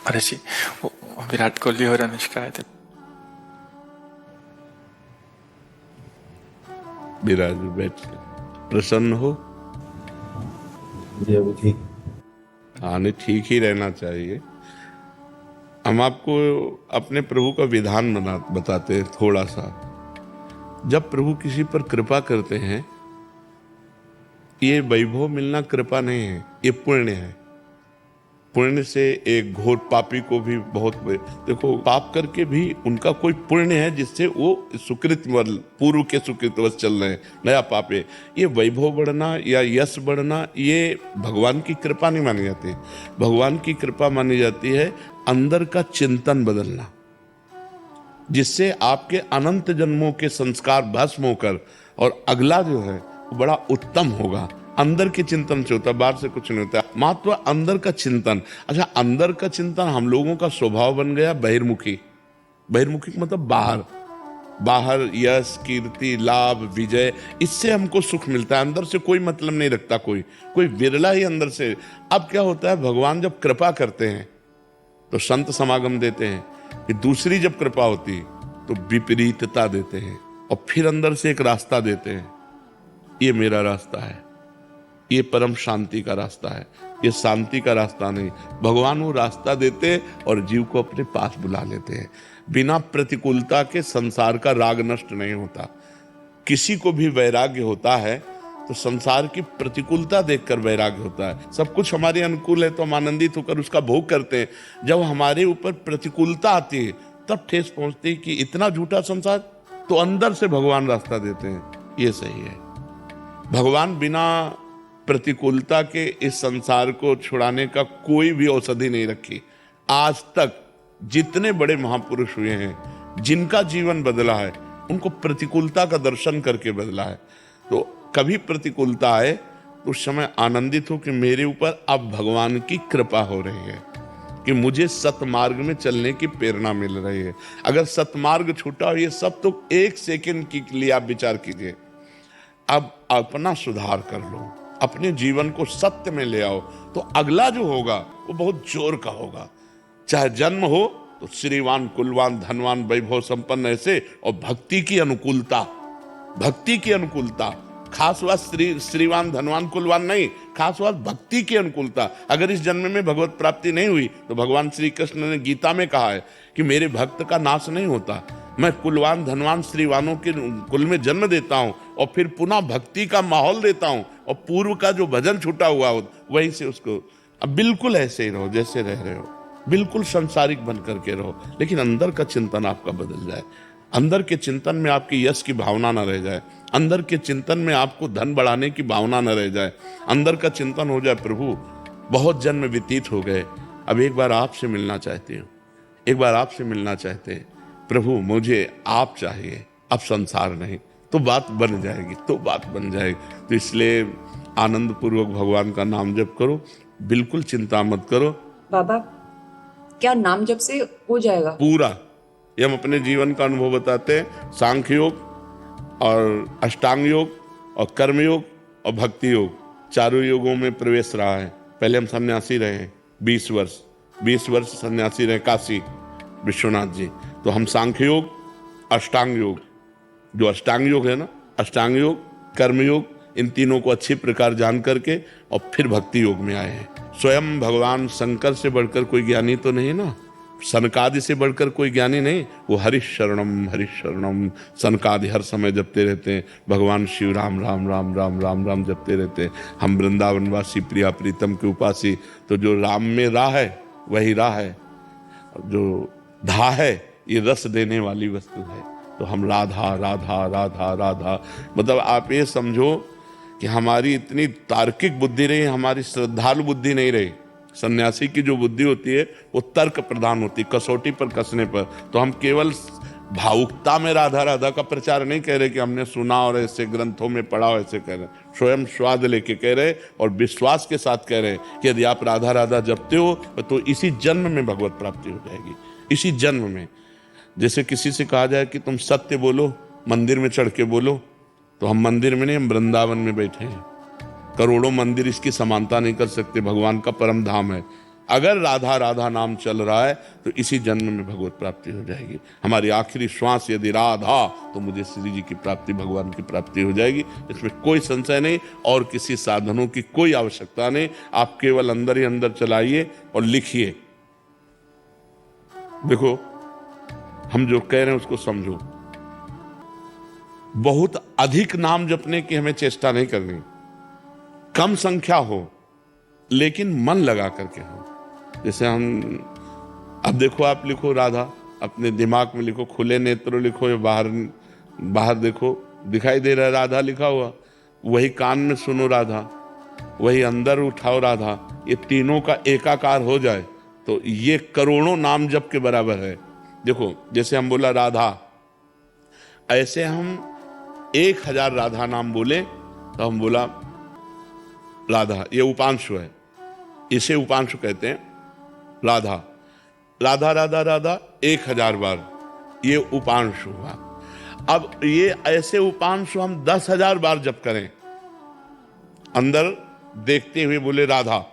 अरे जी, वो विराट कोहली और अनुष्का आए थे। विराज बैठ प्रसन्न हो। जी अभी ठीक। हाँ, नहीं, ठीक ही रहना चाहिए। हम आपको अपने प्रभु का विधान बताते हैं थोड़ा सा। जब प्रभु किसी पर कृपा करते हैं, ये वैभव मिलना कृपा नहीं है, ये पुण्य है। पुण्य से एक घोर पापी को भी देखो, पाप करके भी उनका कोई पुण्य है जिससे वो सुकृत पूर्व के सुकृतवश चल रहे हैं, नया पाप है। ये वैभव बढ़ना या यश बढ़ना, ये भगवान की कृपा नहीं मानी जाती। भगवान की कृपा मानी जाती है अंदर का चिंतन बदलना, जिससे आपके अनंत जन्मों के संस्कार भस्म होकर और अगला जो है वो बड़ा उत्तम होगा। अंदर के चिंतन से होता है, बाहर से कुछ नहीं होता। मात्र अंदर का चिंतन। अच्छा, अंदर का चिंतन हम लोगों का स्वभाव बन गया बहिर्मुखी। बहिर्मुखी मतलब बाहर, बाहर यश कीर्ति लाभ विजय, इससे हमको सुख मिलता है। अंदर से कोई मतलब नहीं रखता कोई, कोई विरला ही अंदर से। अब क्या होता है, भगवान जब कृपा करते हैं तो संत समागम देते हैं, कि दूसरी जब कृपा होती तो विपरीतता देते हैं, और फिर अंदर से एक रास्ता देते हैं। ये मेरा रास्ता है, ये परम शांति का रास्ता है, ये शांति का रास्ता नहीं। भगवान वो रास्ता देते और जीव को अपने पास बुला लेते हैं। बिना प्रतिकूलता के संसार का राग नष्ट नहीं होता। किसी को भी वैराग्य होता है तो संसार की प्रतिकूलता देखकर वैराग्य होता है। सब कुछ हमारे अनुकूल है तो हम आनंदित होकर उसका भोग करते हैं। जब हमारे ऊपर प्रतिकूलता आती है तब ठेस पहुंचती है कि इतना झूठा संसार, तो अंदर से भगवान रास्ता देते हैं, ये सही है। भगवान बिना प्रतिकूलता के इस संसार को छुड़ाने का कोई भी औषधि नहीं रखी। आज तक जितने बड़े महापुरुष हुए हैं, जिनका जीवन बदला है, उनको प्रतिकूलता का दर्शन करके बदला है। तो कभी प्रतिकूलता आए तो उस समय आनंदित हो कि मेरे ऊपर अब भगवान की कृपा हो रही है, कि मुझे सतमार्ग में चलने की प्रेरणा मिल रही है। अगर सतमार्ग छूटा हो, ये सब तो एक सेकंड के लिए आप विचार कीजिए। अब अपना सुधार कर लो, अपने जीवन को सत्य में ले आओ, तो अगला जो होगा वो बहुत जोर का होगा। चाहे जन्म हो तो श्रीवान कुलवान धनवान वैभव संपन्न ऐसे, और भक्ति की अनुकूलता, भक्ति की अनुकूलता। खास बात श्रीवान धनवान कुलवान नहीं, खास बात भक्ति की अनुकूलता। अगर इस जन्म में भगवत प्राप्ति नहीं हुई तो भगवान श्री कृष्ण ने गीता में कहा है कि मेरे भक्त का नाश नहीं होता। मैं कुलवान धनवान श्रीवानों के कुल में जन्म देता हूं और फिर पुनः भक्ति का माहौल देता हूं, और पूर्व का जो भजन छूटा हुआ हो वहीं से उसको। अब बिल्कुल ऐसे ही रहो जैसे रह रहे हो, बिल्कुल संसारिक बन करके रहो, लेकिन अंदर का चिंतन आपका बदल जाए। अंदर के चिंतन में आपकी यश की भावना न रह जाए, अंदर के चिंतन में आपको धन बढ़ाने की भावना न रह जाए। अंदर का चिंतन हो जाए, प्रभु बहुत जन्म व्यतीत हो गए, अब एक बार आपसे मिलना चाहती हूँ, एक बार आपसे मिलना चाहते हैं प्रभु, मुझे आप चाहिए, अब संसार नहीं। तो बात बन जाएगी, तो बात बन जाएगी। तो इसलिए आनंद पूर्वक भगवान का नाम जप करो, बिल्कुल चिंता मत करो। बाबा, क्या नाम जप से हो जाएगा? पूरा, ये हम अपने जीवन का अनुभव बताते हैं। सांख्य योग और अष्टांग योग और कर्म योग और भक्ति योग, चारों योगों में प्रवेश रहा है। पहले हम सन्यासी रहे 20 वर्ष, 20 वर्ष सन्यासी रहे काशी विश्वनाथ जी। तो हम सांख्य योग, अष्टांग योग, जो अष्टांग योग है ना, अष्टांग योग, कर्म योग, इन तीनों को अच्छी प्रकार जान करके और फिर भक्ति योग में आए हैं। स्वयं भगवान शंकर से बढ़कर कोई ज्ञानी तो नहीं ना, सनकादि से बढ़कर कोई ज्ञानी नहीं। वो हरिशरणम सनकादि हर समय जपते रहते हैं। भगवान शिव राम राम राम राम राम राम जपते रहते हैं। हम वृंदावनवासी प्रिया प्रीतम के उपासी, तो जो राम में राह है वही राह है, जो धा है ये रस देने वाली वस्तु है। तो हम राधा राधा राधा राधा, मतलब आप ये समझो कि हमारी इतनी तार्किक बुद्धि रही, हमारी श्रद्धालु बुद्धि नहीं रही। सन्यासी की जो बुद्धि होती है वो तर्क प्रधान होती, कसौटी पर कसने पर। तो हम केवल भावुकता में राधा राधा का प्रचार नहीं कह रहे कि हमने सुना और ऐसे ग्रंथों में पढ़ा, ऐसे कह रहे, स्वयं स्वाद लेके कह रहे और विश्वास के साथ कह रहे कि यदि आप राधा राधा जपते हो तो इसी जन्म में भगवत प्राप्ति हो जाएगी, इसी जन्म में। जैसे किसी से कहा जाए कि तुम सत्य बोलो, मंदिर में चढ़ के बोलो, तो हम मंदिर में नहीं, हम वृंदावन में बैठे हैं। करोड़ों मंदिर इसकी समानता नहीं कर सकते, भगवान का परम धाम है। अगर राधा राधा नाम चल रहा है तो इसी जन्म में भगवत प्राप्ति हो जाएगी। हमारी आखिरी श्वास यदि राधा, तो मुझे श्री जी की प्राप्ति, भगवान की प्राप्ति हो जाएगी। इसमें कोई संशय नहीं और किसी साधनों की कोई आवश्यकता नहीं। आप केवल अंदर ही अंदर चलाइए और लिखिए। देखो, हम जो कह रहे हैं उसको समझो। बहुत अधिक नाम जपने की हमें चेष्टा नहीं करनी, कम संख्या हो लेकिन मन लगा करके हो। जैसे हम, अब देखो, आप लिखो राधा, अपने दिमाग में लिखो, खुले नेत्र लिखो या बाहर बाहर देखो, दिखाई दे रहा है राधा लिखा हुआ। वही कान में सुनो राधा, वही अंदर उठाओ राधा। ये तीनों का एकाकार हो जाए तो ये करोड़ों नाम जप के बराबर है। देखो, जैसे हम बोला राधा, ऐसे हम 1000 राधा नाम बोले तो हम बोला राधा, ये उपांशु है, इसे उपांशु कहते हैं। राधा राधा राधा राधा 1000 बार, ये उपांशु हुआ। अब ये ऐसे उपांशु हम 10,000 बार जप करें, अंदर देखते हुए बोले राधा,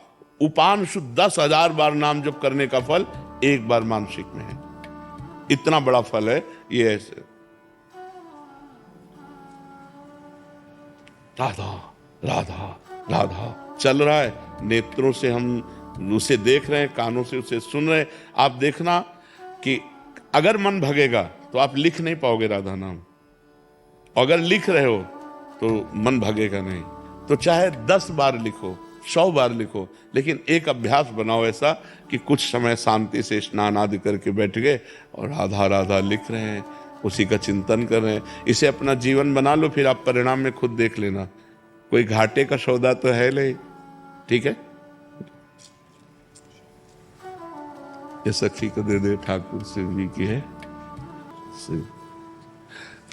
उपांशु 10,000 बार नाम जप करने का फल एक बार मानसिक में है। इतना बड़ा फल है ये। ऐसे राधा राधा राधा चल रहा है, नेत्रों से हम उसे देख रहे हैं, कानों से उसे सुन रहे हैं। आप देखना कि अगर मन भगेगा तो आप लिख नहीं पाओगे राधा नाम, अगर लिख रहे हो तो मन भगेगा नहीं। तो चाहे 10 बार लिखो, 100 बार लिखो, लेकिन एक अभ्यास बनाओ ऐसा कि कुछ समय शांति से स्नान आदि करके बैठ गए और राधा राधा लिख रहे हैं, उसी का चिंतन कर रहे हैं। इसे अपना जीवन बना लो, फिर आप परिणाम में खुद देख लेना। कोई घाटे का सौदा तो है नहीं, ठीक है। ये सखी को दे दे ठाकुर शिव जी की है। शिव